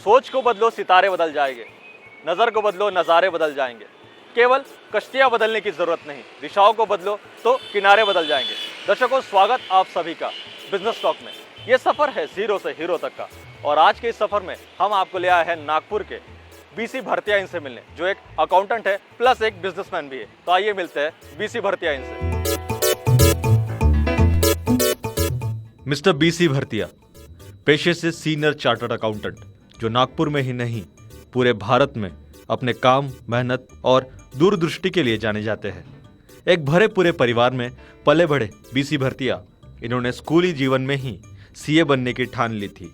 सोच को बदलो सितारे बदल जाएंगे, नज़र को बदलो नज़ारे बदल जाएंगे। केवल कश्तियाँ बदलने की ज़रूरत नहीं, दिशाओं को बदलो तो किनारे बदल जाएंगे। दर्शकों, स्वागत आप सभी का बिजनेस टॉक में। ये सफ़र है ज़ीरो से हीरो तक का, और आज के इस सफ़र में हम आपको ले आए हैं नागपुर के बीसी भरतिया इनसे मिलने, जो एक अकाउंटेंट है प्लस एक बिजनेसमैन भी है। तो आइए मिलते हैं बीसी भरतिया इनसे। मिस्टर बीसी भरतिया पेशे से सीनियर चार्टर्ड अकाउंटेंट, जो नागपुर में ही नहीं पूरे भारत में अपने काम, मेहनत और दूरदृष्टि के लिए जाने जाते हैं। एक भरे पूरे परिवार में पले बढ़े बीसी भरतिया, इन्होंने स्कूली जीवन में ही सीए बनने की ठान ली थी।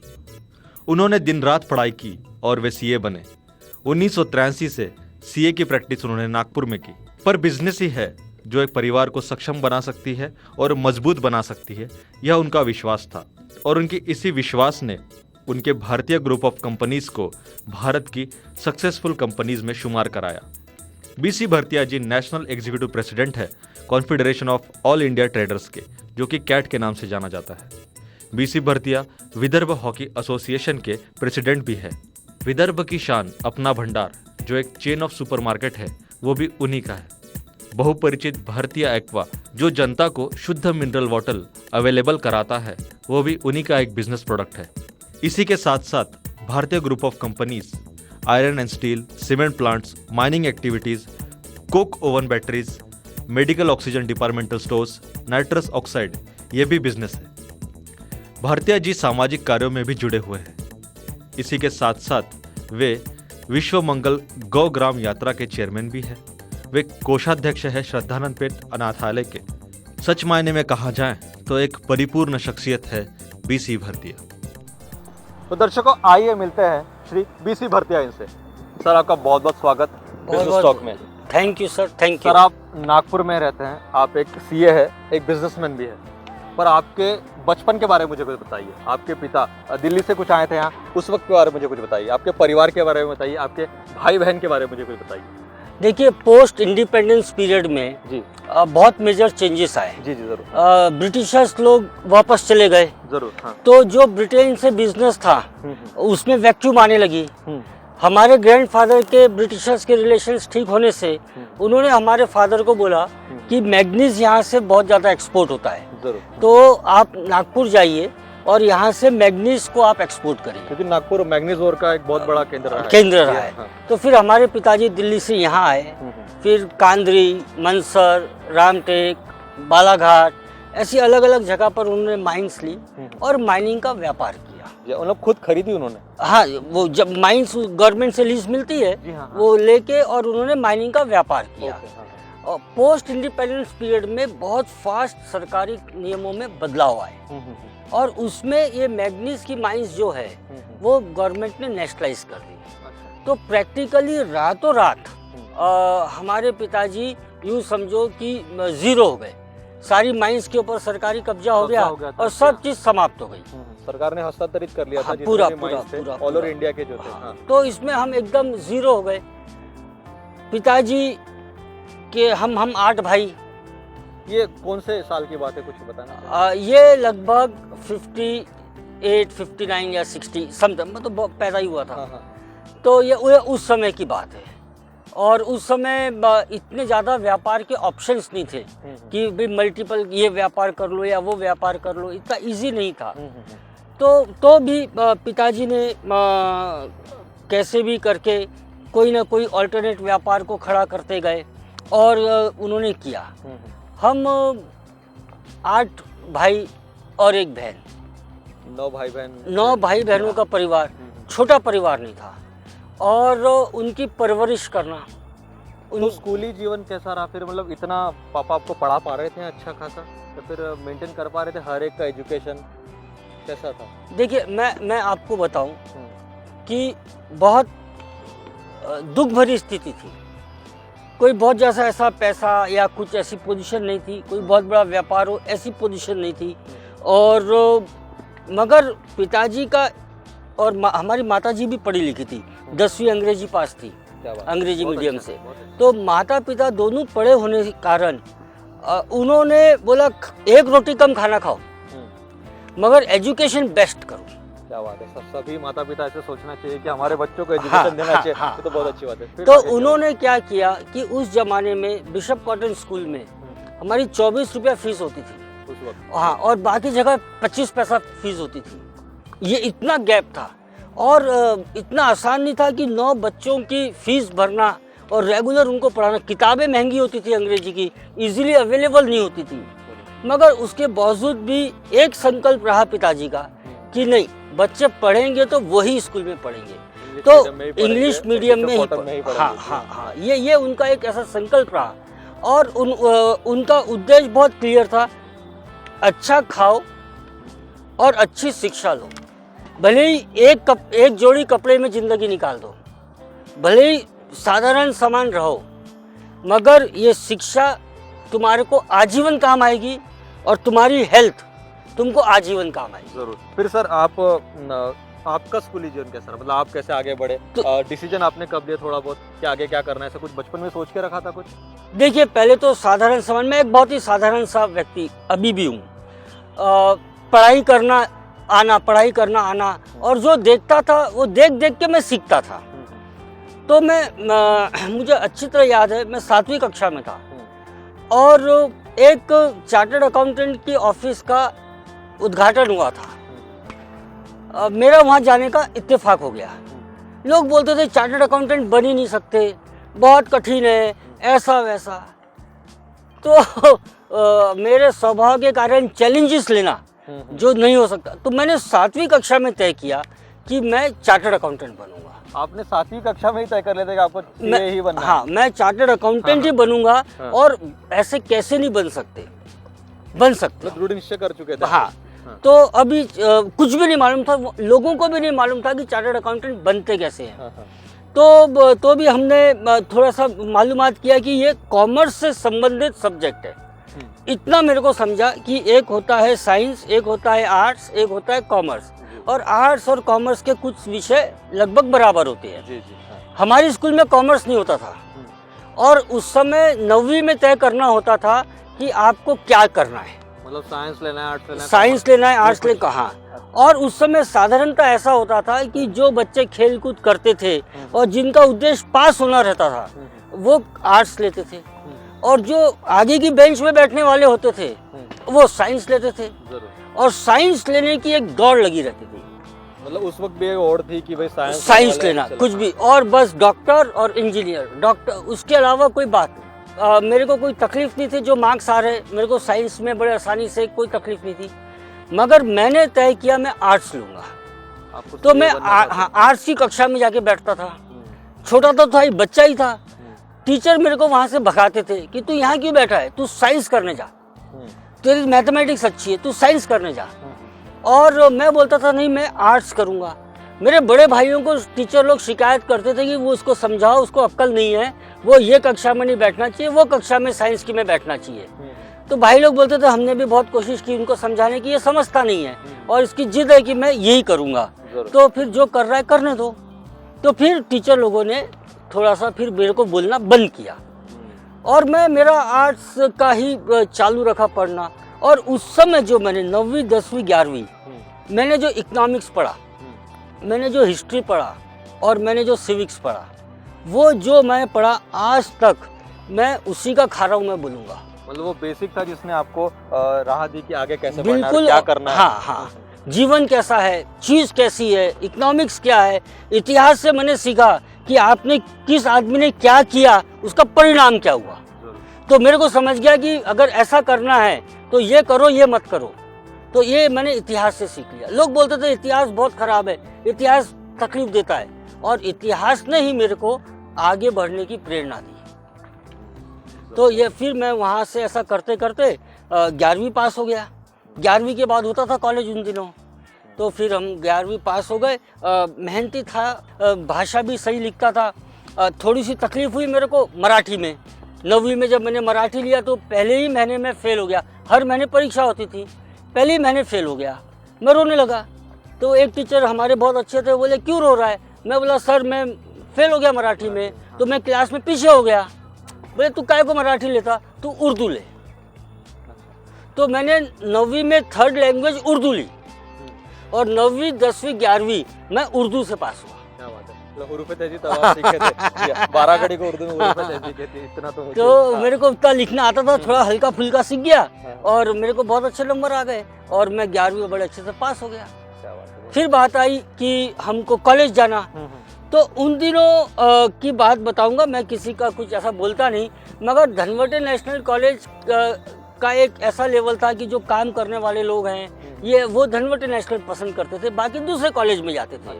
उन्होंने दिन रात पढ़ाई की और वे सीए बने। 1983 से सीए की प्रैक्टिस उन्होंने नागपुर में की। पर बिजनेस ही है जो एक परिवार को सक्षम बना सकती है और मजबूत बना सकती है, यह उनका विश्वास था। और उनकी इसी विश्वास ने उनके भारतीय ग्रुप ऑफ कंपनीज को भारत की सक्सेसफुल कंपनीज में शुमार कराया। बीसी भरतिया जी नेशनल एग्जीक्यूटिव प्रेसिडेंट है confederation of all India traders के, जो कि कैट के नाम से जाना जाता है। BC Bhartiya Vidarbha hockey association के प्रेसिडेंट भी है। विदर्भ की शान अपना भंडार, जो एक चेन ऑफ सुपरमार्केट है, वो भी उन्हीं का है। बहुपरिचित भारतीय एक्वा, जो जनता को शुद्ध मिनरल वाटर अवेलेबल कराता है, वो भी उन्हीं का एक बिजनेस प्रोडक्ट है। इसी के साथ साथ भारतीय group of companies iron and steel, cement plants, mining activities, Coke oven batteries, medical oxygen departmental stores, nitrous oxide, ये भी बिजनेस है। भारतीय जी सामाजिक कार्यों में भी जुड़े हुए हैं। इसी के साथ साथ वे विश्व मंगल गौ ग्राम यात्रा के चेयरमैन भी हैं। वे कोषाध्यक्ष है श्रद्धानंदपेट अनाथालय के। सच मायने में कहा जाए तो एक परिपूर्ण शख्सियत है बीसी भरतिया। तो दर्शकों, आइए मिलते हैं श्री बीसी भरतिया इनसे। सर, आपका बहुत बहुत स्वागत बिजनेस टॉक में। Thank you sir, thank you. Sir, आप नागपुर में रहते हैं, आप एक सीए है, एक बिजनेसमैन भी है, पर आपके बचपन के बारे में मुझे कुछ बताइए। आपके पिता दिल्ली से कुछ आए थे यहाँ, उस वक्त के बारे में मुझे कुछ बताइए। आपके परिवार के बारे में बताइए, आपके भाई बहन के बारे में मुझे कुछ बताइए। देखिए, पोस्ट इंडिपेंडेंस पीरियड में जी बहुत मेजर चेंजेस आए। जी जी जरूर। ब्रिटिशर्स लोग वापस चले गए, जरूर। हाँ। तो जो ब्रिटेन से बिजनेस था उसमें वैक्यूम आने लगी। हमारे ग्रैंडफादर के ब्रिटिशर्स के रिलेशंस ठीक होने से उन्होंने हमारे फादर को बोला कि मैग्नीज यहाँ से बहुत ज़्यादा एक्सपोर्ट होता है, जरूर। तो आप नागपुर जाइए और यहाँ से मैग्नीज को आप एक्सपोर्ट करिए, क्योंकि नागपुर मैग्नीज ओर का एक बहुत बड़ा केंद्र रहा है। हाँ। तो फिर हमारे पिताजी दिल्ली से यहाँ आए, फिर कांदरी, मनसर, रामटेक, बालाघाट, ऐसी अलग अलग जगह पर उन्होंने माइंस ली और माइनिंग का व्यापार किया। मतलब खुद खरीदी उन्होंने? हाँ, वो जब माइंस गवर्नमेंट से लीज मिलती है, वो लेके और उन्होंने माइनिंग का व्यापार किया। और पोस्ट इंडिपेंडेंस पीरियड में बहुत फास्ट सरकारी नियमों में बदलाव आए और उसमें ये मैग्नीज की माइंस जो है वो गवर्नमेंट ने नेशनलाइज कर दी। तो प्रैक्टिकली रातों रात हमारे पिताजी यूँ समझो कि जीरो हो गए। सारी माइंस के ऊपर सरकारी कब्जा हो गया और सब चीज समाप्त हो गई। सरकार ने हस्तांतरित कर लिया था पूरा ऑल ओवर इंडिया के जो थे। हाँ। तो इसमें हम एकदम जीरो हो गए। पिताजी के हम 8 भाई। ये कौन से साल की बात है, कुछ बताना? ये लगभग 58, 59 या 60 समथिंग, मतलब पैदा ही हुआ था। हाँ। तो ये उस समय की बात है। और उस समय इतने ज़्यादा व्यापार के ऑप्शंस नहीं थे कि भाई मल्टीपल ये व्यापार कर लो या वो व्यापार कर लो, इतना इजी नहीं था। तो भी पिताजी ने कैसे भी करके कोई ना कोई अल्टरनेट व्यापार को खड़ा करते गए और उन्होंने किया। हम 8 भाई और एक बहन, 9 भाई बहनों का परिवार, छोटा परिवार नहीं था। और उनकी परवरिश करना। तो स्कूली जीवन कैसा रहा फिर? मतलब इतना पापा आपको पढ़ा पा रहे थे अच्छा खासा, तो फिर मेंटेन कर पा रहे थे हर एक का एजुकेशन, कैसा था? देखिए, मैं आपको बताऊं कि बहुत दुख भरी स्थिति थी। कोई बहुत जैसा ऐसा पैसा या कुछ ऐसी पोजीशन नहीं थी, कोई बहुत बड़ा व्यापार हो ऐसी पोजीशन नहीं थी। और मगर पिताजी का और हमारी माताजी भी पढ़ी लिखी थी, 10वीं अंग्रेजी पास थी, अंग्रेजी मीडियम से। तो माता पिता दोनों पढ़े होने के कारण उन्होंने बोला एक रोटी कम खाना खाओ, मगर एजुकेशन बेस्ट करो। क्या बात है, सभी माता पिता ऐसे सोचना चाहिए कि हमारे बच्चों को एजुकेशन देना चाहिए। हाँ। ये तो बहुत अच्छी बात है। फिर तो आगे क्या उन्होंने क्या किया कि उस जमाने में बिशप कॉटन स्कूल में हमारी 24 रुपया फीस होती थी, हुआ? उस वक्त हाँ, और बाकी जगह 25 पैसा फीस होती थी। ये इतना गैप था और इतना आसान नहीं था कि 9 बच्चों की फीस भरना और रेगुलर उनको पढ़ाना। किताबें महंगी होती थी अंग्रेजी की, इजीली अवेलेबल नहीं होती थी, मगर उसके बावजूद भी एक संकल्प रहा पिताजी का कि नहीं, बच्चे पढ़ेंगे तो वही स्कूल में पढ़ेंगे, तो इंग्लिश मीडियम में ही पढ़ेंगे। हाँ हाँ हाँ, ये उनका एक ऐसा संकल्प रहा। और उनका उद्देश्य बहुत क्लियर था, अच्छा खाओ और अच्छी शिक्षा लो। भले ही एक जोड़ी कपड़े में ज़िंदगी निकाल दो, भले ही साधारण सामान रहो, मगर ये शिक्षा तुम्हारे को आजीवन काम आएगी और तुम्हारी हेल्थ तुमको आजीवन काम आएगी। जरूर। फिर सर आपका स्कूली जीवन कैसा रहा, मतलब आप कैसे आगे बढ़े? डिसीजन आपने कब लिया थोड़ा बहुत कि आगे क्या करना है? ऐसा कुछ बचपन में सोच के रखा था कुछ? देखिए, पहले तो साधारण सामान, मैं एक बहुत ही साधारण सा व्यक्ति अभी भी हूँ। पढ़ाई करना आना और जो देखता था वो देख देख के मैं सीखता था। तो मुझे अच्छी तरह याद है, मैं 7वीं कक्षा में था और एक चार्टर्ड अकाउंटेंट की ऑफिस का उद्घाटन हुआ था। मेरा वहाँ जाने का इत्तेफाक हो गया। लोग बोलते थे चार्टर्ड अकाउंटेंट बन ही नहीं सकते, बहुत कठिन है, ऐसा वैसा। तो मेरे स्वभाव के कारण चैलेंजेस लेना जो नहीं हो सकता, तो मैंने 7वीं कक्षा में तय किया कि मैं चार्टर्ड अकाउंटेंट बनूंगा। आपने 7वीं कक्षा में ही तय कर लिया था कि आपको सीए ही बनना है? हाँ, मैं चार्टर्ड अकाउंटेंट ही बनूंगा। और ऐसे कैसे नहीं बन सकते, बन सकते, दृढ़ निश्चय कर चुके थे। हाँ। तो अभी कुछ भी नहीं मालूम था, लोगों को भी नहीं मालूम था कि चार्टर्ड अकाउंटेंट बनते कैसे हैं। तो भी हमने थोड़ा सा मालूमात किया कि ये कॉमर्स से संबंधित सब्जेक्ट है। इतना मेरे को समझा कि एक होता है साइंस, एक होता है आर्ट्स, एक होता है कॉमर्स, और आर्ट्स और कॉमर्स के कुछ विषय लगभग बराबर होते हैं। जी जी, हाँ। हमारे स्कूल में कॉमर्स नहीं होता था और उस समय 9वीं में तय करना होता था कि आपको क्या करना है, मतलब साइंस लेना है, आर्ट्स लेना है? साइंस लेना है, आर्ट्स लेना, कहाँ। और उस समय साधारणतः ऐसा होता था कि जो बच्चे खेल कूद करते थे और जिनका उद्देश्य पास होना रहता था वो आर्ट्स लेते थे, और जो आगे की बेंच में बैठने वाले होते थे वो साइंस लेते थे। और साइंस लेने की एक दौड़ लगी रहती थी। मतलब उस वक्त भी एक और थी कि भाई साइंस लेना कुछ भी, और बस डॉक्टर और इंजीनियर, डॉक्टर, उसके अलावा कोई बात नहीं। मेरे को कोई तकलीफ नहीं थी, जो मार्क्स आ रहे मेरे को साइंस में बड़े आसानी से, कोई तकलीफ नहीं थी। मगर मैंने तय किया मैं आर्ट्स लूँगा। तो मैं आर्ट्स की कक्षा में जाके बैठता था। छोटा तो था ही, बच्चा ही था। टीचर मेरे को वहाँ से भगाते थे कि तू यहाँ क्यों बैठा है, तू साइंस करने जा, तेरी मैथमेटिक्स अच्छी है, तू साइंस करने जा। और मैं बोलता था नहीं, मैं आर्ट्स करूँगा। मेरे बड़े भाइयों को टीचर लोग शिकायत करते थे कि वो उसको समझाओ, उसको अक्ल नहीं है, वो ये कक्षा में नहीं बैठना चाहिए, वो कक्षा में साइंस की में बैठना चाहिए। तो भाई लोग बोलते थे, हमने भी बहुत कोशिश की उनको समझाने की, ये समझता नहीं है और इसकी जिद है कि मैं यही करूँगा, तो फिर जो कर रहा है करने दो। तो फिर टीचर लोगों ने थोड़ा सा फिर मेरे को बोलना बंद किया और मैं मेरा आर्ट्स का ही चालू रखा पढ़ना। और उस समय जो मैंने 9वीं 10वीं 11वीं मैंने जो इकोनॉमिक्स पढ़ा, मैंने जो हिस्ट्री पढ़ा और मैंने जो सिविक्स पढ़ा, वो जो मैं पढ़ा आज तक मैं उसी का खा रहा हूँ, मैं बोलूँगा। मतलब वो बेसिक था जिसने आपको राह दी कि आगे कैसे बढ़ना है, बिल्कुल, क्या करना है। हाँ हाँ, जीवन कैसा है, चीज़ कैसी है, इकोनॉमिक्स क्या है। इतिहास से मैंने सीखा कि आपने किस आदमी ने क्या किया, उसका परिणाम क्या हुआ। तो मेरे को समझ गया कि अगर ऐसा करना है तो ये करो, ये मत करो। तो ये मैंने इतिहास से सीख लिया। लोग बोलते थे इतिहास बहुत खराब है, इतिहास तकलीफ देता है, और इतिहास ने ही मेरे को आगे बढ़ने की प्रेरणा दी। तो ये फिर मैं वहाँ से ऐसा करते करते 11वीं पास हो गया। 11वीं के बाद होता था कॉलेज उन दिनों, तो फिर हम 11वीं पास हो गए। मेहनती था, भाषा भी सही लिखता था। थोड़ी सी तकलीफ हुई मेरे को मराठी में। 9वीं में जब मैंने मराठी लिया तो पहले ही महीने में फेल हो गया। हर महीने परीक्षा होती थी, पहले ही महीने फेल हो गया। मैं रोने लगा। तो एक टीचर हमारे बहुत अच्छे थे, बोले क्यों रो रहा है। मैं बोला सर मैं फेल हो गया मराठी में, तो मैं क्लास में पीछे हो गया। बोले तू काय को मराठी लेता, तू उर्दू ले। तो मैंने 9वीं में 3rd लैंग्वेज उर्दू ली। और 9वीं 10वीं 11वीं मैं उर्दू से पास हुआ। क्या बात है, मतलब हुरूफ तेजी तब आप सीखे थे 12 घड़ी को उर्दू में हुरूफ तेजी कहती है, इतना तो मुझे। तो मेरे को उतना लिखना आता था, थोड़ा हल्का फुल्का सीख गया हाँ। और मेरे को बहुत अच्छे नंबर आ गए और मैं 11वीं में बड़े अच्छे से पास हो गया। क्या बात है। फिर बात आई कि हमको कॉलेज जाना, तो उन दिनों की बात बताऊंगा, मैं किसी का कुछ ऐसा बोलता नहीं, मगर धनवटे नेशनल कॉलेज का एक ऐसा लेवल था कि जो काम करने वाले लोग हैं ये वो धनवटे नेशनल पसंद करते थे, बाकी दूसरे कॉलेज में जाते थे।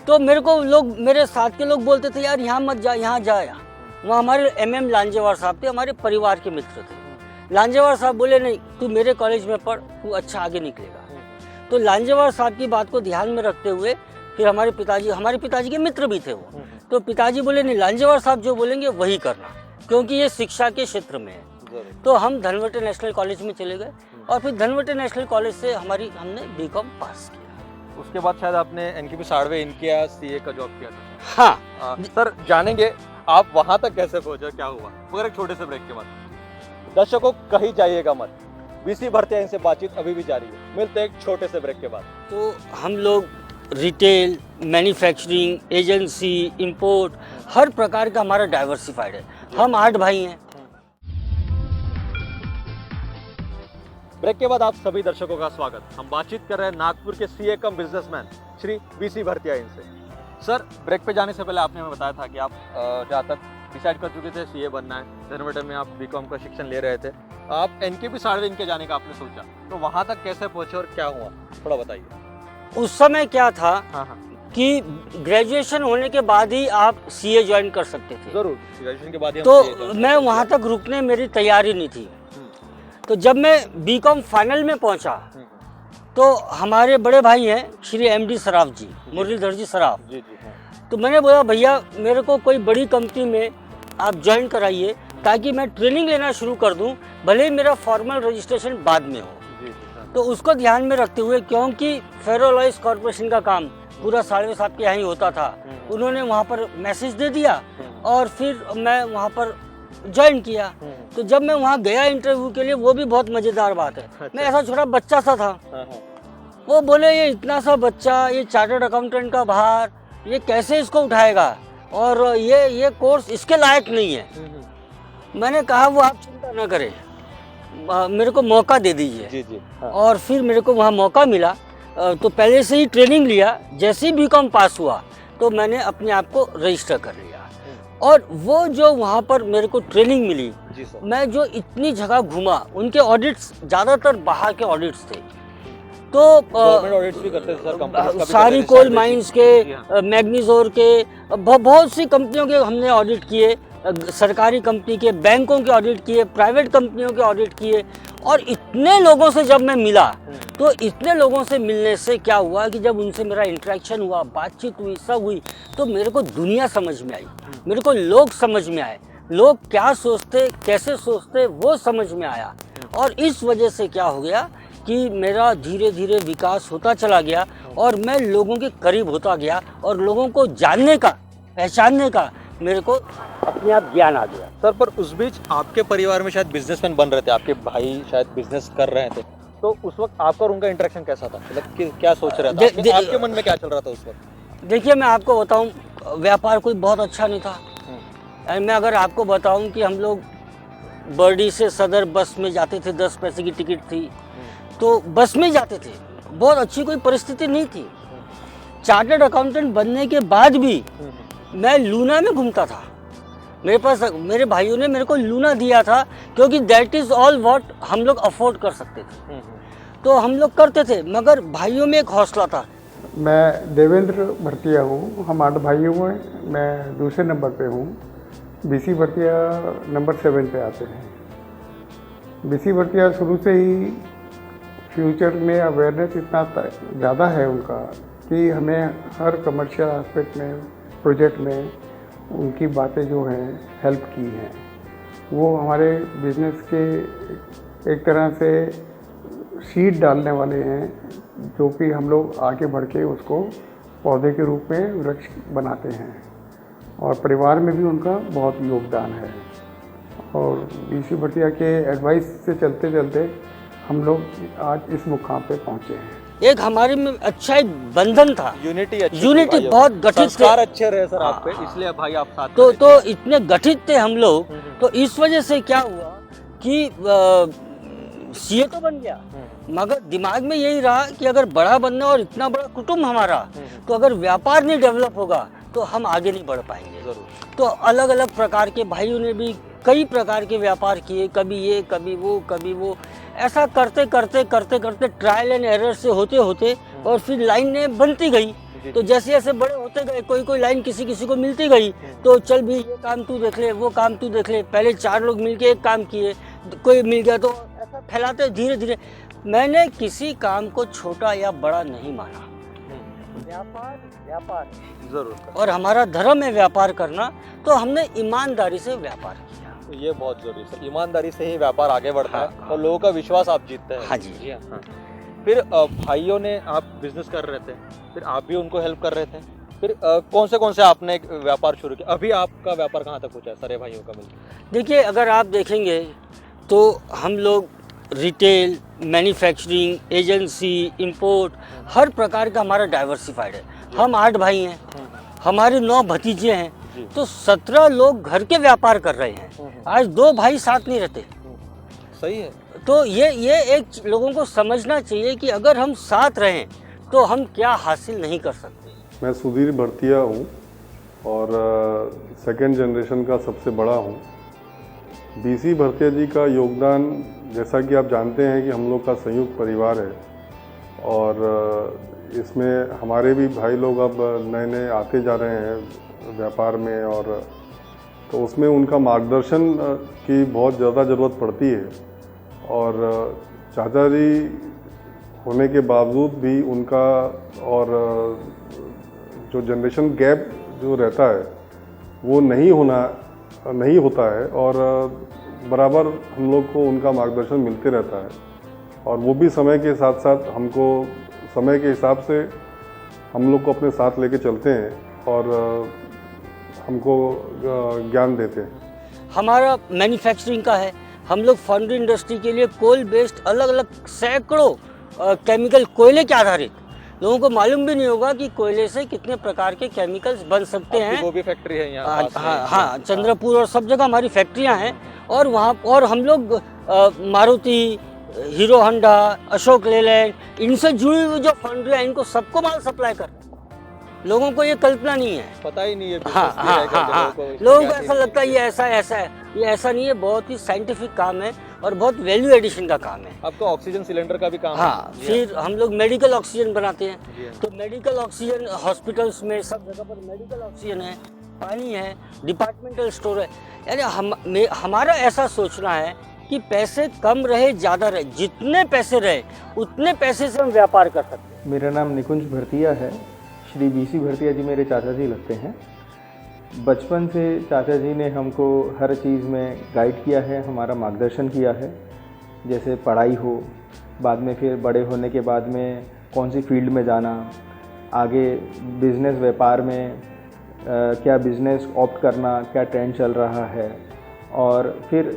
तो मेरे को लोग, मेरे साथ के लोग बोलते थे यार यहाँ मत जा, यहाँ जा। यहाँ वहाँ हमारे MM लांजेवार साहब थे, हमारे परिवार के मित्र थे। लांजेवार साहब बोले नहीं, तू मेरे कॉलेज में पढ़, तू अच्छा आगे निकलेगा। तो लांजेवार साहब की बात को ध्यान में रखते हुए फिर हमारे पिताजी के मित्र भी थे वो, तो पिताजी बोले नहीं, लांजेवार साहब जो बोलेंगे वही करना, क्योंकि ये शिक्षा के क्षेत्र में है। तो हम धनवटे नेशनल कॉलेज में चले गए और फिर धनवटे नेशनल कॉलेज से हमने BCom पास किया। उसके बाद शायद आपने NKP साड़वे इनके CA का जॉब किया था। हाँ, सर जानेंगे आप वहां तक कैसे पहुंचे, क्या हुआ, मगर एक छोटे से ब्रेक के बाद। दर्शकों कहीं जाइएगा मत, BC भरतिया इनसे बातचीत अभी भी जारी है, मिलते हैं एक छोटे से ब्रेक के बाद। तो हम लोग रिटेल, मैन्युफैक्चरिंग, एजेंसी, इंपोर्ट, हर प्रकार का हमारा डाइवर्सिफाइड है। हम 8 भाई हैं। ब्रेक के बाद आप सभी दर्शकों का स्वागत। हम बातचीत कर रहे हैं नागपुर के CA cum businessman Shri BC Bhartiya इनसे। सर ब्रेक पे जाने से पहले आपने हमें बताया था कि आप जहाँ तक डिसाइड कर चुके थे CA बनना है, धनवटे में आप BCom का शिक्षण ले रहे थे, आप NKP साड़वे इनके जाने का आपने सोचा, तो वहाँ तक कैसे पहुँचे और क्या हुआ, थोड़ा बताइए। उस समय क्या था हाँ हाँ कि ग्रेजुएशन होने के बाद ही आप CA ज्वाइन कर सकते थे। जरूर, ग्रेजुएशन के बाद ही हम तो CA ज्वाइन मैं वहाँ तक रुकने मेरी तैयारी नहीं थी। तो जब मैं BCom फाइनल में पहुँचा तो हमारे बड़े भाई हैं श्री MD सराफ जी, मुरलीधर जी सराफ। जी जी हाँ। तो मैंने बोला भैया मेरे को कोई बड़ी कंपनी में आप ज्वाइन कराइए ताकि मैं ट्रेनिंग लेना शुरू कर दूं, भले ही मेरा फॉर्मल रजिस्ट्रेशन बाद में हो। जी जी हाँ। तो उसको ध्यान में रखते हुए, क्योंकि फेरोलॉइस कॉर्पोरेशन का काम पूरा साड़वे साहब के यहाँ ही होता था, उन्होंने वहाँ पर मैसेज दे दिया और फिर मैं वहाँ पर ज्वाइन किया। तो जब मैं वहाँ गया इंटरव्यू के लिए, वो भी बहुत मज़ेदार बात है, मैं ऐसा छोटा बच्चा सा था। वो बोले ये इतना सा बच्चा, ये चार्टर्ड अकाउंटेंट का भार, ये कैसे इसको उठाएगा, और ये कोर्स इसके लायक नहीं है। मैंने कहा वो आप चिंता ना करें, मेरे को मौका दे दीजिए। जी जी हाँ। और फिर मेरे को वहाँ मौका मिला। तो पहले से ही ट्रेनिंग लिया, जैसे ही BCom पास हुआ तो मैंने अपने आप को रजिस्टर कर लिया। और वो जो वहाँ पर मेरे को ट्रेनिंग मिली, जी सर। मैं जो इतनी जगह घूमा, उनके ऑडिट्स ज़्यादातर बाहर के ऑडिट्स थे। तो गवर्नमेंट ऑडिट्स भी करते थे सर, कंपनीज का भी सारी करते थे, कोल साइड माइंस जी हाँ। के, मैग्नीजोर के, बहुत सी कंपनियों के हमने ऑडिट किए, सरकारी कंपनी के, बैंकों के ऑडिट किए, प्राइवेट कंपनियों के ऑडिट किए। और इतने लोगों से जब मैं मिला, तो इतने लोगों से मिलने से क्या हुआ कि जब उनसे मेरा इंटरेक्शन हुआ, बातचीत हुई, सब हुई, तो मेरे को दुनिया समझ में आई, मेरे को लोग समझ में आए, लोग क्या सोचते, कैसे सोचते, वो समझ में आया। और इस वजह से क्या हो गया कि मेरा धीरे धीरे विकास होता चला गया और मैं लोगों के करीब होता गया और लोगों को जानने का, पहचानने का मेरे को अपने आप ज्ञान आ गया। सर पर उस बीच आपके परिवार में शायद बिजनेसमैन बन रहे थे, आपके भाई शायद बिजनेस कर रहे थे, तो उस वक्त आपका और उनका इंटरेक्शन कैसा था, मतलब क्या सोच रहे थे, आपके मन में क्या चल रहा था उस वक्त? देखिए मैं आपको बताऊं, व्यापार कोई बहुत अच्छा नहीं था। मैं अगर आपको बताऊं कि हम लोग बर्डी से सदर बस में जाते थे, 10 पैसे की टिकट थी, तो बस में जाते थे, बहुत अच्छी कोई परिस्थिति नहीं थी। चार्टर्ड अकाउंटेंट बनने के बाद भी मैं लूना में घूमता था। मेरे पास, मेरे भाइयों ने मेरे को लूना दिया था, क्योंकि दैट इज़ ऑल व्हाट हम लोग अफोर्ड कर सकते थे, तो हम लोग करते थे। मगर भाइयों में एक हौसला था। मैं देवेंद्र भरतिया हूँ, हम 8 भाइयों में मैं दूसरे नंबर पे हूँ। BC भरतिया नंबर 7 पे आते हैं। BC भरतिया शुरू से ही फ्यूचर में अवेयरनेस इतना ज़्यादा है उनका कि हमें हर कमर्शियल एस्पेक्ट में, प्रोजेक्ट में उनकी बातें जो हैं हेल्प की हैं। वो हमारे बिजनेस के एक तरह से सीड डालने वाले हैं, जो कि हम लोग आगे बढ़ के उसको पौधे के रूप में वृक्ष बनाते हैं। और परिवार में भी उनका बहुत योगदान है। और BC भरतिया के एडवाइस से चलते चलते हम लोग आज इस मुकाम पे पहुँचे हैं। एक हमारे में अच्छा एक बंधन था, यूनिटी अच्छी थी यूनिटी भाइयों बहुत में। गठित थे। संस्कार अच्छे रहे सर आप पे, हाँ। इसलिए भाई आप साथ में तो रहे। इतने गठित थे हम लोग, तो इस वजह से क्या हुआ कि सीए तो बन गया, मगर दिमाग में यही रहा कि अगर बड़ा बनना और इतना बड़ा कुटुंब हमारा, तो अगर व्यापार नहीं डेवलप होगा तो हम आगे नहीं बढ़ पाएंगे। जरूर। तो अलग अलग प्रकार के भाइयों ने भी कई प्रकार के व्यापार किए, कभी ये कभी वो, ऐसा करते करते ट्रायल एंड एरर से होते होते और फिर लाइनें बनती गई। तो जैसे जैसे बड़े होते गए कोई लाइन किसी को मिलती गई, तो चल भी ये काम तू देख ले, वो काम तू देख ले। पहले 4 लोग मिलके एक काम किए, कोई मिल गया तो ऐसा फैलाते धीरे धीरे। मैंने किसी काम को छोटा या बड़ा नहीं माना, व्यापार जरूर। और हमारा धर्म है व्यापार करना, तो हमने ईमानदारी से व्यापार किया। तो ये बहुत जरूरी है सर, ईमानदारी से ही व्यापार आगे बढ़ता हाँ, है और लोगों का विश्वास आप जीतते हैं। हाँ जी। हाँ। फिर भाइयों ने, आप बिजनेस कर रहे थे, फिर आप भी उनको हेल्प कर रहे थे, फिर कौन से आपने एक व्यापार शुरू किया? अभी आपका व्यापार कहाँ तक पहुँचा है सारे भाइयों का मिलकर? देखिए, अगर आप देखेंगे तो हम लोग रिटेल, मैन्युफैक्चरिंग, एजेंसी, इंपोर्ट, हर प्रकार का हमारा डाइवर्सिफाइड है। हम 8 भाई हैं, हमारे 9 भतीजे हैं, तो 17 लोग घर के व्यापार कर रहे हैं। आज 2 भाई साथ नहीं रहते। सही है। तो ये एक लोगों को समझना चाहिए कि अगर हम साथ रहें तो हम क्या हासिल नहीं कर सकते। मैं सुधीर भरतिया हूँ और सेकंड जनरेशन का सबसे बड़ा हूँ। बीसी भरतिया जी का योगदान, जैसा कि आप जानते हैं कि हम लोग का संयुक्त परिवार है और इसमें हमारे भी भाई लोग अब नए आते जा रहे हैं व्यापार में, और तो उसमें उनका मार्गदर्शन की बहुत ज़्यादा ज़रूरत पड़ती है। और चाचा जी होने के बावजूद भी उनका और जो जनरेशन गैप जो रहता है वो नहीं होता है, और बराबर हम लोग को उनका मार्गदर्शन मिलते रहता है। और वो भी समय के साथ साथ हमको समय के हिसाब से हम लोग को अपने साथ लेके चलते हैं और हमको ज्ञान देते हैं। हमारा मैन्युफैक्चरिंग का है, हम लोग फाउंड्री इंडस्ट्री के लिए कोल बेस्ड अलग अलग सैकड़ों केमिकल, कोयले के आधारित, लोगों को मालूम भी नहीं होगा कि कोयले से कितने प्रकार के केमिकल्स बन सकते हैं। वो भी फैक्ट्री है यहाँ पास में। हाँ, चंद्रपुर और सब जगह हमारी फैक्ट्रियां हैं। और वहाँ और हम लोग मारुति, हीरो होंडा, अशोक लेलैंड, इनसे जुड़ी हुई जो फाउंड्री है, इनको सबको माल सप्लाई कर रहे हैं। लोगों को ये कल्पना नहीं है। पता ही नहीं है। हाँ, लोगों को ऐसा लगता है ये ऐसा है, ये ऐसा नहीं है। बहुत ही साइंटिफिक काम है और बहुत वैल्यू एडिशन का काम है। आपका ऑक्सीजन सिलेंडर का भी काम हाँ, है। फिर हम लोग मेडिकल ऑक्सीजन बनाते हैं। तो मेडिकल ऑक्सीजन हॉस्पिटल्स में सब जगह पर मेडिकल ऑक्सीजन है, पानी है, डिपार्टमेंटल स्टोर है। यानी हमारा ऐसा सोचना है कि पैसे कम रहे ज़्यादा रहे, जितने पैसे रहे उतने पैसे से हम व्यापार कर सकते हैं। मेरा नाम निकुंज भरतिया है। श्री बीसी भरतिया जी मेरे चाचा जी लगते हैं। बचपन से चाचा जी ने हमको हर चीज़ में गाइड किया है, हमारा मार्गदर्शन किया है। जैसे पढ़ाई हो, बाद में फिर बड़े होने के बाद में कौन सी फील्ड में जाना, आगे बिज़नेस व्यापार में क्या बिज़नेस ऑप्ट करना, क्या ट्रेंड चल रहा है, और फिर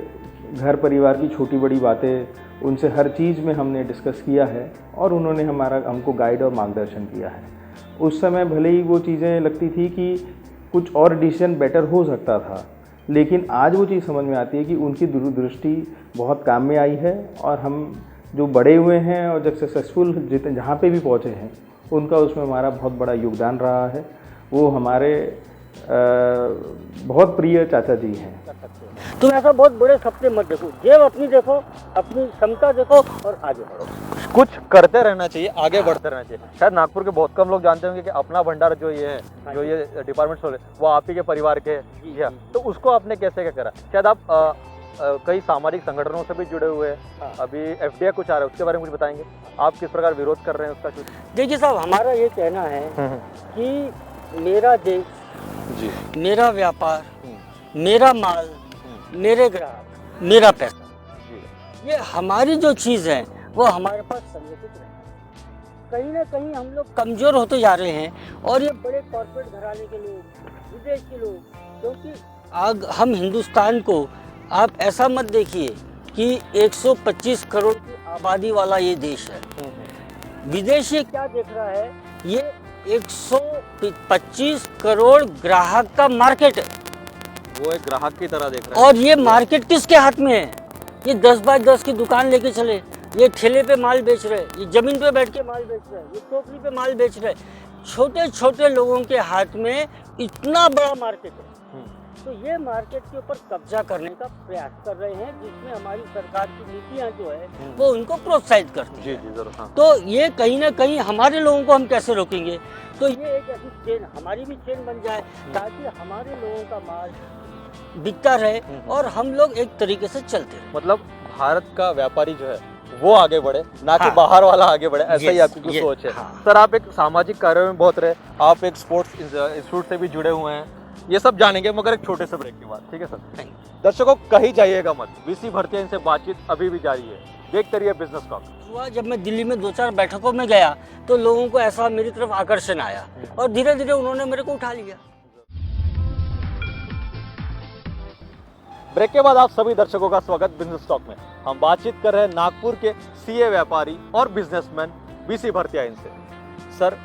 घर परिवार की छोटी बड़ी बातें, उनसे हर चीज़ में हमने डिस्कस किया है और उन्होंने हमको गाइड और मार्गदर्शन किया है। उस समय भले ही वो चीज़ें लगती थी कि कुछ और डिसीजन बेटर हो सकता था, लेकिन आज वो चीज़ समझ में आती है कि उनकी दूरदृष्टि बहुत काम में आई है। और हम जो बड़े हुए हैं और जब सक्सेसफुल जहाँ पे भी पहुँचे हैं, उनका उसमें हमारा बहुत बड़ा योगदान रहा है। वो हमारे बहुत प्रिय चाचा जी हैं। तुम ऐसा बहुत बड़े सपने मत देखो, जेब अपनी देखो, अपनी क्षमता देखो और आगे बढ़ो। कुछ करते रहना चाहिए, आगे बढ़ते रहना चाहिए। शायद नागपुर के बहुत कम लोग जानते होंगे कि अपना भंडार जो ये है, जो ये डिपार्टमेंट स्टोर है, वो आप ही के परिवार के हैं। तो उसको आपने कैसे क्या करा? शायद आप कई सामाजिक संगठनों से भी जुड़े हुए हैं। अभी FDI कुछ आ रहा है, उसके बारे में कुछ बताएंगे? आप किस प्रकार विरोध कर रहे हैं उसका? कुछ देखिए साहब, हमारा ये कहना है कि मेरा देश, जी, मेरा व्यापार, मेरा माल, मेरे ग्राहक, मेरा पैसा, ये हमारी जो चीज़ है वो हमारे पास संरक्षित रहे। कहीं ना कहीं हम लोग कमज़ोर होते जा रहे हैं और ये बड़े कॉर्पोरेट घराने के लोग, विदेश के लोग, क्योंकि हम हिंदुस्तान को आप ऐसा मत देखिए कि 125 करोड़ की आबादी वाला ये देश है। विदेशी क्या देख रहा है, ये 125 करोड़ ग्राहक का मार्केट है वो एक ग्राहक की तरह देख रहा है। और ये मार्केट किसके हाथ में है? ये 10 बाय 10 की दुकान लेके चले, ये ठेले पे माल बेच रहे, ये जमीन पे बैठ के माल बेच रहे, ये टोकरी पे माल बेच रहे। छोटे छोटे लोगों के हाथ में इतना बड़ा मार्केट है, तो ये मार्केट के ऊपर कब्जा करने का प्रयास कर रहे हैं, जिसमें हमारी सरकार की नीतियां जो है वो उनको प्रोत्साहित करती जी है। जी जरूर। हाँ। तो ये कहीं ना कहीं हमारे लोगों को हम कैसे रोकेंगे? तो ये एक ऐसी चेन, हमारी भी चेन बन जाए, ताकि हमारे लोगों का माल बिकता रहे और हम लोग एक तरीके से चलते रहे। मतलब भारत का व्यापारी जो है वो आगे बढ़े, ना कि हाँ। बाहर वाला आगे बढ़े, ऐसा ही Yes, आपकी कुछ yes, सोच है। हाँ। सर आप एक सामाजिक कार्यों में बहुत रहे, आप एक स्पोर्ट्स इंस्टीट्यूट से भी जुड़े हुए हैं, ये सब जानेंगे मगर एक छोटे से ब्रेक के बाद, ठीक है सर? Thank you। दर्शकों कहीं जाइएगा मत, बीसी भरतिया इनसे बातचीत अभी भी जारी है, देखते रहिए बिजनेस टॉक। हुआ जब मैं दिल्ली में 2-4 बैठकों में गया तो लोगों को ऐसा मेरी तरफ आकर्षण आया और धीरे धीरे उन्होंने मेरे को उठा लिया। ब्रेक के बाद आप सभी दर्शकों का स्वागत बिजनेस टॉक में। हम बातचीत कर रहे हैं नागपुर के सीए व्यापारी और बिजनेसमैन बीसी भरतिया इनसे। सर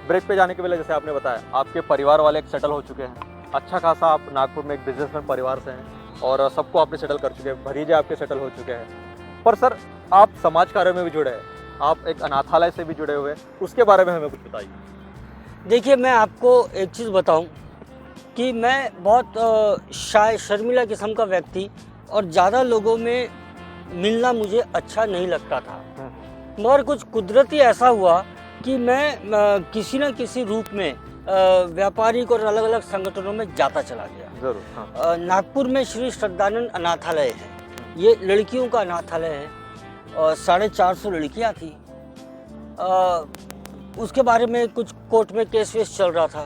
ब्रेक पे जाने के पहले जैसे आपने बताया आपके परिवार वाले एक सेटल हो चुके हैं, अच्छा खासा आप नागपुर में एक बिजनेसमैन परिवार से हैं और सबको आपने सेटल कर चुके हैं, भतीजे आपके सेटल हो चुके हैं। पर सर आप समाज कार्य में भी जुड़े हैं, आप एक अनाथालय से भी जुड़े हुए हैं, उसके बारे में हमें कुछ बताइए। देखिए मैं आपको एक चीज़ बताऊं कि मैं बहुत शाय शर्मिला किस्म का व्यक्ति और ज़्यादा लोगों में मिलना मुझे अच्छा नहीं लगता था, मगर कुछ कुदरती ऐसा हुआ कि मैं किसी न किसी रूप में व्यापारिक और अलग अलग संगठनों में जाता चला गया। जरूर। हाँ। नागपुर में श्री श्रद्धानंद अनाथालय है, ये लड़कियों का अनाथालय है और 450 लड़कियां थी। उसके बारे में कुछ कोर्ट में केस वेस चल रहा था,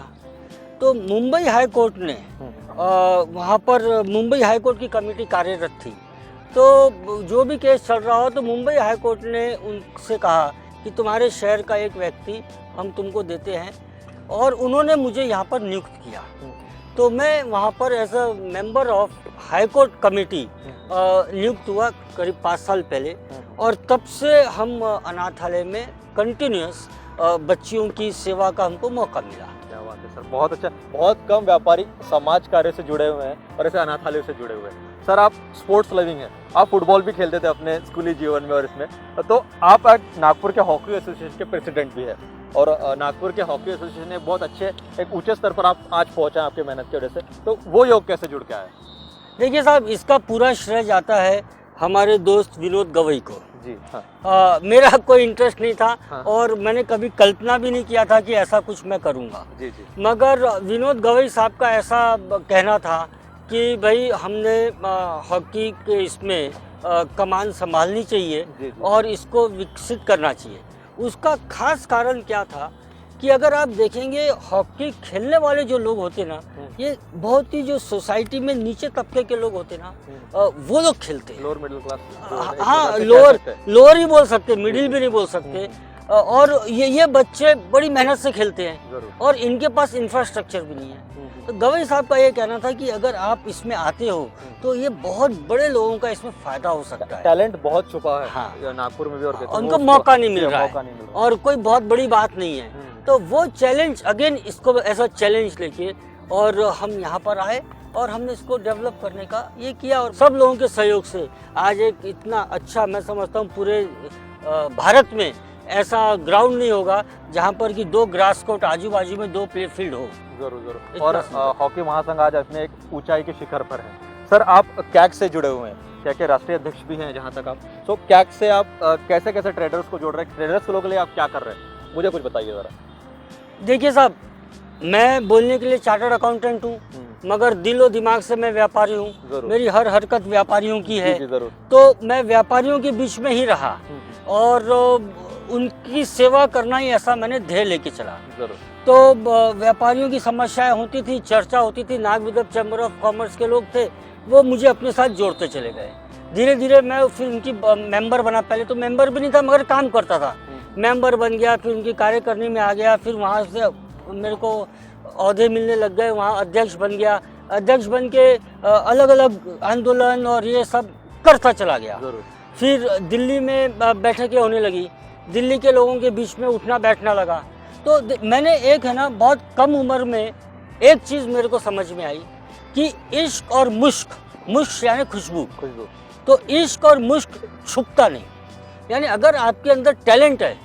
तो मुंबई हाई कोर्ट ने वहाँ पर मुंबई हाई कोर्ट की कमेटी कार्यरत थी, तो जो भी केस चल रहा हो तो मुंबई हाई कोर्ट ने उनसे कहा कि तुम्हारे शहर का एक व्यक्ति हम तुमको देते हैं, और उन्होंने मुझे यहाँ पर नियुक्त किया। तो मैं वहाँ पर as a member of high court committee नियुक्त हुआ करीब 5 साल पहले, और तब से हम अनाथालय में कंटिन्यूस बच्चियों की सेवा का हमको मौका मिला। क्या बात है सर, बहुत अच्छा। बहुत कम व्यापारी समाज कार्य से जुड़े हुए हैं और ऐसे अनाथालय से जुड़े हुए हैं। सर आप स्पोर्ट्स लविंग हैं, आप फुटबॉल भी खेलते थे अपने स्कूली जीवन में और इसमें, तो आप आज नागपुर के हॉकी एसोसिएशन के प्रेसिडेंट भी है, और नागपुर के हॉकी एसोसिएशन ने बहुत अच्छे एक ऊंचे स्तर पर आप आज पहुंचे आपके मेहनत की वजह से, तो वो योग कैसे जुड़ के आया? देखिए साहब, इसका पूरा श्रेय जाता है हमारे दोस्त विनोद गवई को। जी हाँ। मेरा कोई इंटरेस्ट नहीं था, हाँ। और मैंने कभी कल्पना भी नहीं किया था कि ऐसा कुछ मैं करूँगा। जी जी। मगर विनोद गवई साहब का ऐसा कहना था कि भाई हमने हॉकी के इसमें कमान संभालनी चाहिए जी, जी। और इसको विकसित करना चाहिए। उसका खास कारण क्या था कि अगर आप देखेंगे हॉकी खेलने वाले जो लोग होते ना, ये बहुत ही जो सोसाइटी में नीचे तबके के लोग होते ना, वो लोग खेलते हैं। Lower middle class. हाँ, लोअर ही बोल सकते, मिडिल भी नहीं बोल सकते। और ये बच्चे बड़ी मेहनत से खेलते हैं और इनके पास इंफ्रास्ट्रक्चर भी नहीं है। तो गवई साहब का ये कहना था कि अगर आप इसमें आते हो तो ये बहुत बड़े लोगों का इसमें फायदा हो सकता है। टैलेंट बहुत छुपा है। हाँ। नागपुर में भी, और उनको मौका नहीं मिल रहा है, और कोई बहुत बड़ी बात नहीं है। तो वो चैलेंज अगेन, इसको ऐसा चैलेंज लेके और हम यहाँ पर आए और हमने इसको डेवलप करने का ये किया, और सब लोगों के सहयोग से आज एक इतना अच्छा, मैं समझता हूँ पूरे भारत में ऐसा ग्राउंड नहीं होगा जहाँ पर कि 2 ग्रास कोर्ट आजू बाजू में 2 प्ले फील्ड हो। जरूर जरूर। और हॉकी महासंघ आज अपने एक ऊंचाई के शिखर पर है। सर आप कैग से जुड़े हुए हैं, क्या के राष्ट्रीय अध्यक्ष भी हैं जहाँ तक आप, तो कैग से आप कैसे कैसे ट्रेडर्स को जोड़ रहे हैं, ट्रेडर्स के लोगों के लिए आप क्या कर रहे हैं, मुझे कुछ बताइए ज़रा। देखिए साहब, मैं बोलने के लिए चार्टर्ड अकाउंटेंट हूँ, मगर दिलो दिमाग से मैं व्यापारी हूँ। मेरी हर हरकत व्यापारियों की है। जरूर। तो मैं व्यापारियों के बीच में ही रहा और उनकी सेवा करना ही ऐसा मैंने ध्येय लेके चला। जरूर। तो व्यापारियों की समस्याएं होती थी, चर्चा होती थी, नागविदक चैम्बर ऑफ कॉमर्स के लोग थे, वो मुझे अपने साथ जोड़ते चले गए। धीरे धीरे मैं फिर उनकी मेंबर बना। पहले तो मेंबर भी नहीं था मगर काम करता था, मेंबर बन गया, फिर उनकी कार्यकारिणी में आ गया, फिर वहाँ से मेरे को ओहदे मिलने लग गए, वहाँ अध्यक्ष बन गया। अध्यक्ष बन के अलग अलग आंदोलन और ये सब करता चला गया। जरूर। फिर दिल्ली में बैठकें होने लगी, दिल्ली के लोगों के बीच में उठना बैठना लगा। तो मैंने एक है ना बहुत कम उम्र में एक चीज़ मेरे को समझ में आई कि इश्क और मुश्क, मुश्क यानी खुशबू, तो इश्क और मुश्क छुपता नहीं। यानी अगर आपके अंदर टैलेंट है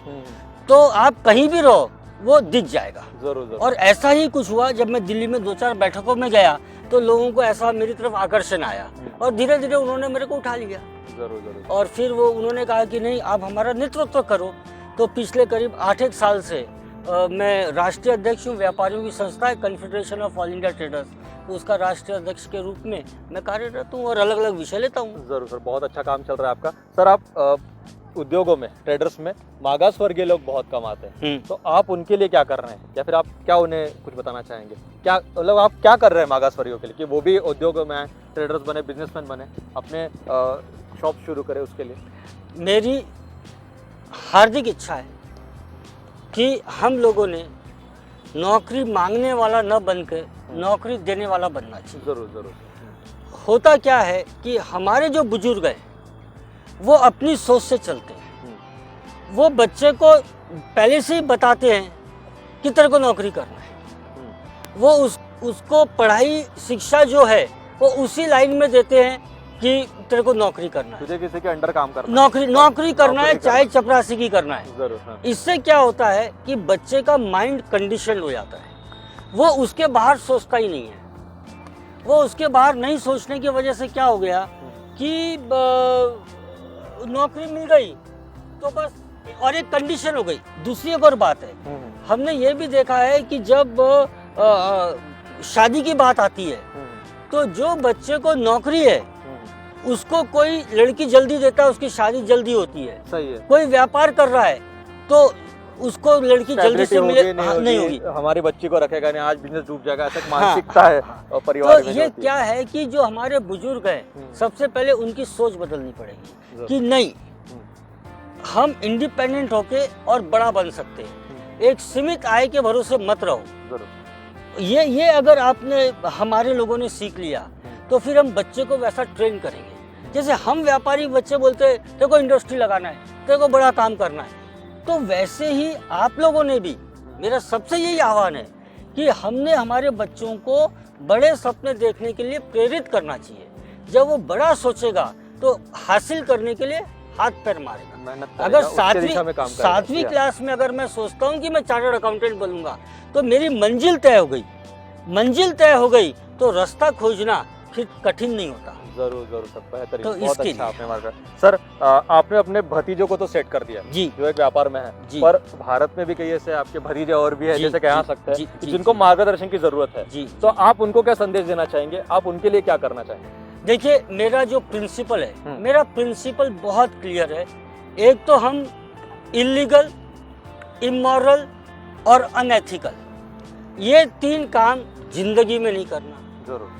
तो आप कहीं भी रहो वो दिख जाएगा। जरूर। और ऐसा ही कुछ हुआ जब मैं दिल्ली में 2-4 बैठकों में गया तो लोगों को ऐसा मेरी तरफ आकर्षण आया और धीरे धीरे उन्होंने मेरे को उठा लिया। जरूर। और फिर वो उन्होंने कहा कि नहीं आप हमारा नेतृत्व करो। तो पिछले करीब 8-1 साल से मैं राष्ट्रीय अध्यक्ष हूँ। व्यापारियों की संस्था है confederation of all India traders, तो उसका राष्ट्रीय अध्यक्ष के रूप में मैं कार्यरत हूँ और अलग अलग विषय लेता हूँ। जरूर सर, बहुत अच्छा काम चल रहा है आपका। सर आप उद्योगों में, ट्रेडर्स में मागास वर्गीय लोग बहुत कम आते हैं, तो आप उनके लिए क्या कर रहे हैं या फिर आप क्या उन्हें कुछ बताना चाहेंगे? क्या मतलब आप क्या कर रहे हैं मागास वर्गीयों के लिए कि वो भी उद्योगों में आए, ट्रेडर्स बने, बिजनेसमैन बने, अपने शॉप शुरू करें? उसके लिए मेरी हार्दिक इच्छा है कि हम लोगों ने नौकरी मांगने वाला न बनकर नौकरी देने वाला बनना चाहिए। जरूर। होता क्या है कि हमारे जो बुजुर्ग हैं वो अपनी सोच से चलते हैं। वो बच्चे को पहले से ही बताते हैं कि तेरे को नौकरी करना है। वो उसको पढ़ाई शिक्षा जो है वो उसी लाइन में देते हैं कि तेरे को नौकरी करना है, तुझे किसी के अंडर काम करना है, नौकरी करना है, चाहे चपरासी की करना है। जरूर। हाँ। इससे क्या होता है कि बच्चे का माइंड कंडीशन हो जाता है, वो उसके बाहर सोचता ही नहीं है। वो उसके बाहर नहीं सोचने की वजह से क्या हो गया कि नौकरी मिल गई तो बस, और एक कंडीशन हो गई। दूसरी एक और बात है, हमने ये भी देखा है कि जब शादी की बात आती है तो जो बच्चे को नौकरी है उसको कोई लड़की जल्दी देता है, उसकी शादी जल्दी होती है। सही है। कोई व्यापार कर रहा है तो उसको लड़की जल्दी से मिले नहीं होगी, हमारी बच्ची को रखेगा नहीं, आज बिजनेस डूब जाएगा, ऐसा मानसिकता है और परिवार तो में। ये क्या है कि जो हमारे बुजुर्ग हैं सबसे पहले उनकी सोच बदलनी पड़ेगी कि नहीं, हम इंडिपेंडेंट होके और बड़ा बन सकते हैं। एक सीमित आय के भरोसे मत रहो। ये अगर आपने, हमारे लोगों ने सीख लिया तो फिर हम बच्चे को वैसा ट्रेन करेंगे। जैसे हम व्यापारी बच्चे बोलते हैं तेरे को इंडस्ट्री लगाना है, तेरे को बड़ा काम करना है, तो वैसे ही आप लोगों ने भी, मेरा सबसे यही आह्वान है कि हमने हमारे बच्चों को बड़े सपने देखने के लिए प्रेरित करना चाहिए। जब वो बड़ा सोचेगा तो हासिल करने के लिए हाथ पैर मारेगा। मेहनत अगर करेगा, 7वीं क्लास में अगर मैं सोचता हूँ कि मैं चार्टर्ड अकाउंटेंट बनूंगा तो मेरी मंजिल तय हो गई। मंजिल तय हो गई तो रास्ता खोजना फिर कठिन नहीं होता। जरूर सर, बेहतरीन, तो बहुत इसके अच्छा आपने मार्ग। सर आपने अपने भतीजों को तो सेट कर दिया जी, जो एक व्यापार में है जी। पर भारत में भी कई ऐसे आपके भतीजे और भी है, जी, जैसे कह जी, सकते जी, हैं जी, जिनको मार्गदर्शन की जरूरत है, जी। तो आप उनको क्या संदेश देना चाहेंगे? आप उनके लिए क्या करना चाहेंगे? देखिए, मेरा जो प्रिंसिपल है, मेरा प्रिंसिपल बहुत क्लियर है। एक तो हम इलीगल, इमोरल और अनएथिकल, ये 3 काम जिंदगी में नहीं करना। जरूर।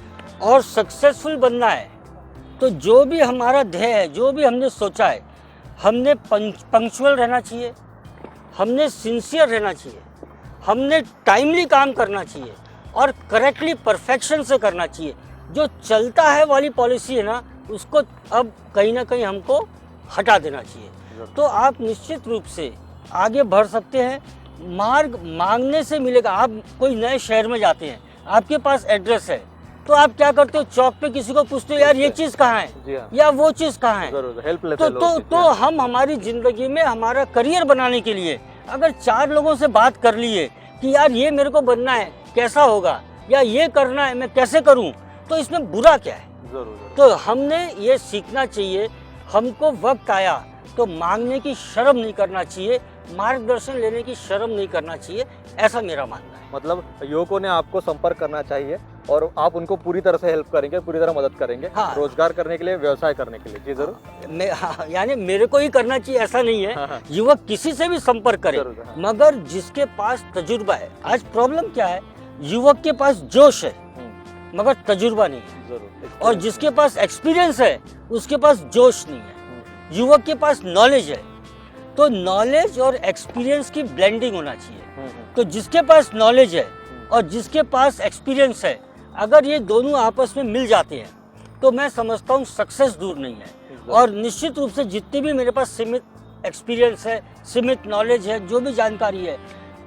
और सक्सेसफुल बनना है तो जो भी हमारा ध्येय है, जो भी हमने सोचा है, हमने पंक्चुअल रहना चाहिए, हमने सिंसियर रहना चाहिए, हमने टाइमली काम करना चाहिए और करेक्टली परफेक्शन से करना चाहिए। जो चलता है वाली पॉलिसी है ना, उसको अब कहीं ना कहीं हमको हटा देना चाहिए। तो आप निश्चित रूप से आगे बढ़ सकते हैं। मार्ग मांगने से मिलेगा। आप कोई नए शहर में जाते हैं, आपके पास एड्रेस है, तो आप क्या करते हो, चौक पे किसी को पूछते हो यार ये चीज़ कहाँ है या वो चीज़ कहाँ है। जरूर हेल्प लेते हैं तो हम हमारी ज़िंदगी में हमारा करियर बनाने के लिए अगर 4 लोगों से बात कर लिए कि यार ये मेरे को बनना है, कैसा होगा, या ये करना है, मैं कैसे करूं, तो इसमें बुरा क्या है। जरूर। तो हमने ये सीखना चाहिए। हमको वक्त आया तो मांगने की शर्म नहीं करना चाहिए, मार्गदर्शन लेने की शर्म नहीं करना चाहिए, ऐसा मेरा मानना है। मतलब युवकों ने आपको संपर्क करना चाहिए और आप उनको पूरी तरह से हेल्प करेंगे, पूरी तरह मदद करेंगे। हाँ। रोजगार करने के लिए, व्यवसाय करने के लिए। जी जरूर। हाँ, यानी मेरे को ही करना चाहिए ऐसा नहीं है। युवक किसी से भी संपर्क करे, मगर जिसके पास तजुर्बा है। आज प्रॉब्लम क्या है, युवक के पास जोश है मगर तजुर्बा नहीं है, और जिसके पास एक्सपीरियंस है उसके पास जोश नहीं है। युवक के पास नॉलेज है, तो नॉलेज और एक्सपीरियंस की ब्लेंडिंग होना चाहिए। तो जिसके पास नॉलेज है और जिसके पास एक्सपीरियंस है, अगर ये दोनों आपस में मिल जाते हैं तो मैं समझता हूँ सक्सेस दूर नहीं है। और निश्चित रूप से जितनी भी मेरे पास सीमित एक्सपीरियंस है, सीमित नॉलेज है, जो भी जानकारी है,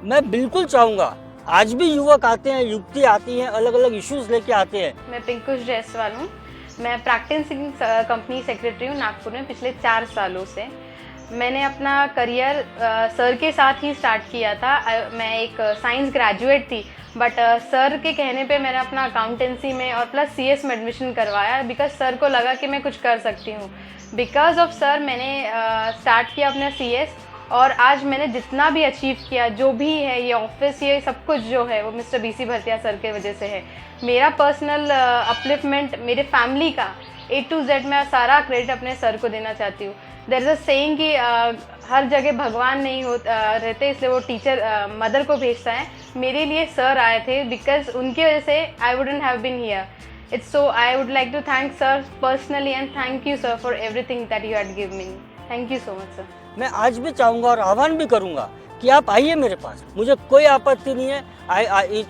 मैं बिल्कुल चाहूँगा आज भी युवक आते हैं, युवती आती हैं, अलग अलग इश्यूज लेके आते हैं। मैं पिंकुश जायसवाल हूँ। मैं प्रैक्टिसिंग कंपनी सेक्रेटरी हूँ नागपुर में पिछले 4 सालों से। मैंने अपना करियर सर के साथ ही स्टार्ट किया था। मैं एक साइंस ग्रेजुएट थी, बट सर के कहने पे मैंने अपना अकाउंटेंसी में और प्लस सीएस में एडमिशन करवाया, बिकॉज सर को लगा कि मैं कुछ कर सकती हूँ। बिकॉज ऑफ सर मैंने स्टार्ट किया अपना सीएस, और आज मैंने जितना भी अचीव किया, जो भी है ये ऑफिस, ये सब कुछ जो है वो मिस्टर बीसी भरतिया सर के वजह से है। मेरा पर्सनल अपलिफ्टमेंट, मेरे फैमिली का A to Z मैं सारा क्रेडिट अपने सर को देना चाहती हूँ। देयर इज़ अ सेइंग कि हर जगह भगवान नहीं रहते, इसलिए वो टीचर मदर को भेजता है। मेरे लिए सर आए थे, बिकॉज उनकी वजह से I wouldn't have been here. It's so I would like to thank sir personally, and thank you sir for everything that you had give me. Thank you so much sir. मैं आज भी चाहूँगा और आह्वान भी करूँगा कि आप आइए मेरे पास, मुझे कोई आपत्ति नहीं है।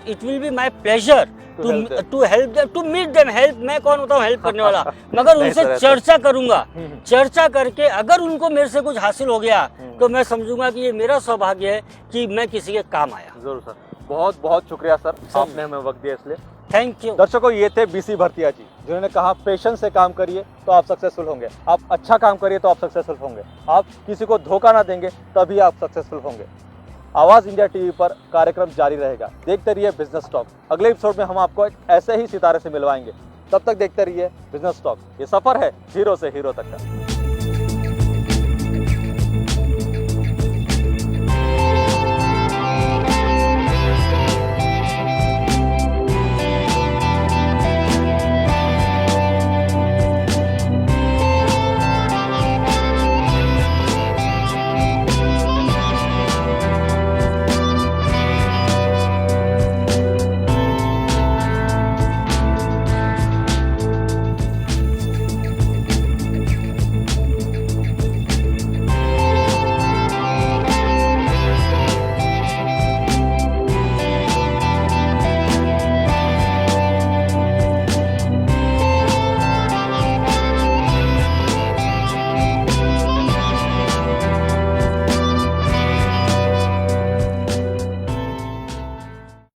It will be my pleasure to help them, to meet them. Help मैं कौन होता हूँ हेल्प करने वाला, मगर उनसे चर्चा करूँगा। चर्चा करके अगर उनको मेरे से कुछ हासिल हो गया तो मैं समझूंगा कि ये मेरा सौभाग्य है कि मैं किसी के काम आया। जरूर सर, बहुत बहुत शुक्रिया सर, आपने हमें वक्त दिया इसलिए। Thank you. दर्शकों, ये थे बीसी भरतिया जी, जिन्होंने कहा पेशेंस से काम करिए तो आप सक्सेसफुल होंगे, आप अच्छा काम करिए तो आप सक्सेसफुल होंगे, आप किसी को धोखा ना देंगे तभी आप सक्सेसफुल होंगे। आवाज़ इंडिया टीवी पर कार्यक्रम जारी रहेगा, देखते रहिए बिजनेस टॉक। अगले एपिसोड में हम आपको एक ऐसे ही सितारे से मिलवाएंगे। तब तक देखते रहिए बिजनेस टॉक। ये सफर है जीरो से हीरो तक का।